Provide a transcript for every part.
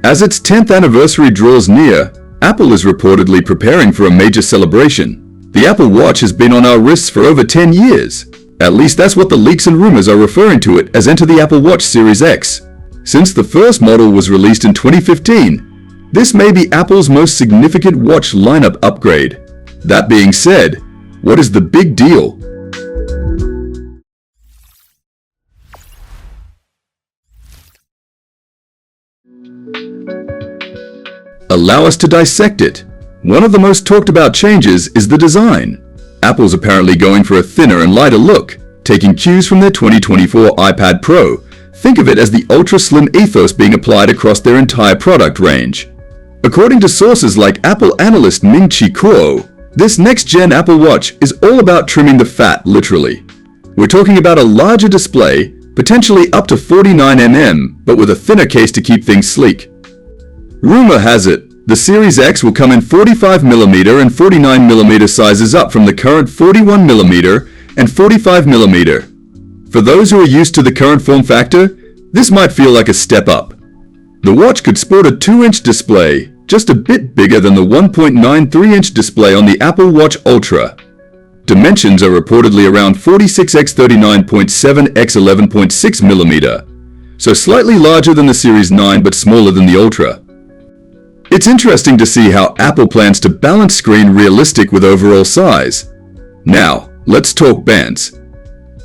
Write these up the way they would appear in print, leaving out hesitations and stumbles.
As its 10th anniversary draws near, Apple is reportedly preparing for a major celebration. The Apple Watch has been on our wrists for over 10 years. At least that's what the leaks and rumors are referring to it as. Enter the Apple Watch Series X. Since the first model was released in 2015, this may be Apple's most significant watch lineup upgrade. That being said, what is the big deal? Allow us to dissect it. One of the most talked about changes is the design. Apple's apparently going for a thinner and lighter look, taking cues from their 2024 iPad Pro. Think of it as the ultra-slim ethos being applied across their entire product range. According to sources like Apple analyst Ming-Chi Kuo, this next-gen Apple Watch is all about trimming the fat, literally. We're talking about a larger display, potentially up to 49 mm, but with a thinner case to keep things sleek. Rumor has it, the Series X will come in 45mm and 49mm sizes up from the current 41mm and 45mm. For those who are used to the current form factor, this might feel like a step up. The watch could sport a 2-inch display, just a bit bigger than the 1.93-inch display on the Apple Watch Ultra. Dimensions are reportedly around 46x39.7 x 11.6mm, so slightly larger than the Series 9 but smaller than the Ultra. It's interesting to see how Apple plans to balance screen realistic with overall size. Now, let's talk bands.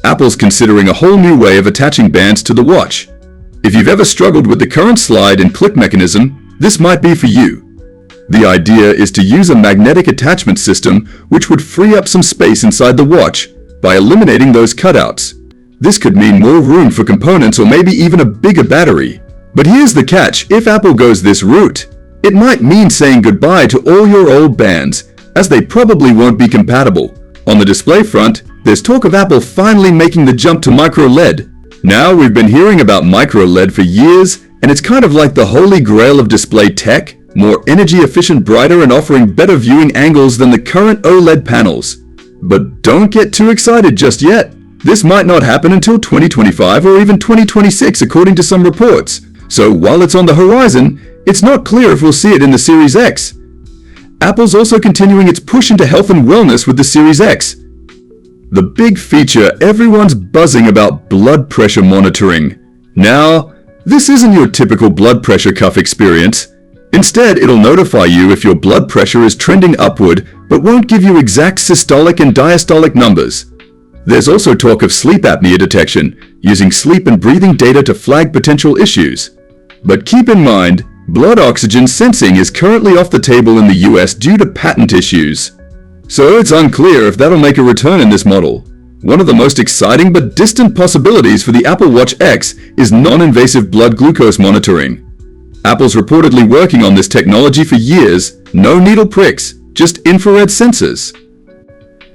Apple's considering a whole new way of attaching bands to the watch. If you've ever struggled with the current slide and click mechanism, this might be for you. The idea is to use a magnetic attachment system which would free up some space inside the watch by eliminating those cutouts. This could mean more room for components or maybe even a bigger battery. But here's the catch: if Apple goes this route, it might mean saying goodbye to all your old bands, as they probably won't be compatible. On the display front, there's talk of Apple finally making the jump to micro LED. Now, we've been hearing about micro LED for years, and it's kind of like the holy grail of display tech, more energy efficient, brighter, and offering better viewing angles than the current OLED panels. But don't get too excited just yet. This might not happen until 2025 or even 2026 according to some reports. So while it's on the horizon, it's not clear if we'll see it in the Series X. Apple's also continuing its push into health and wellness with the Series X. The big feature everyone's buzzing about: blood pressure monitoring. Now, this isn't your typical blood pressure cuff experience. Instead, it'll notify you if your blood pressure is trending upward, but won't give you exact systolic and diastolic numbers. There's also talk of sleep apnea detection, using sleep and breathing data to flag potential issues. But keep in mind, blood oxygen sensing is currently off the table in the US due to patent issues. So it's unclear if that'll make a return in this model. One of the most exciting but distant possibilities for the Apple Watch X is non-invasive blood glucose monitoring. Apple's reportedly working on this technology for years. No needle pricks, just infrared sensors.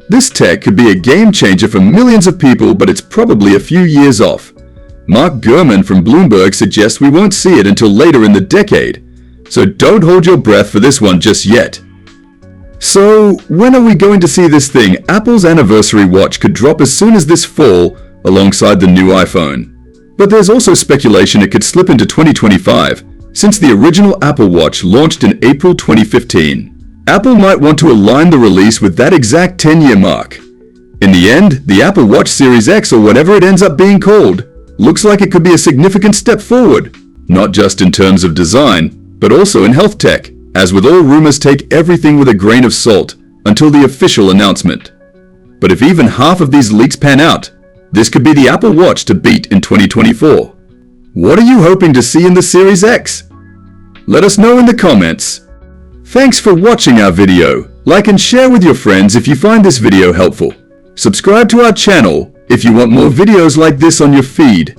This tech could be a game changer for millions of people, but it's probably a few years off. Mark Gurman from Bloomberg suggests we won't see it until later in the decade, so don't hold your breath for this one just yet. So, when are we going to see this thing? Apple's anniversary watch could drop as soon as this fall, alongside the new iPhone. But there's also speculation it could slip into 2025, since the original Apple Watch launched in April 2015. Apple might want to align the release with that exact 10-year mark. In the end, the Apple Watch Series X, or whatever it ends up being called, looks like it could be a significant step forward, not just in terms of design, but also in health tech. As with all rumors, take everything with a grain of salt until the official announcement. But if even half of these leaks pan out, this could be the Apple Watch to beat in 2024. What are you hoping to see in the Series X? Let us know in the comments. Thanks for watching our video. Like and share with your friends if you find this video helpful. Subscribe to our channel if you want more videos like this on your feed.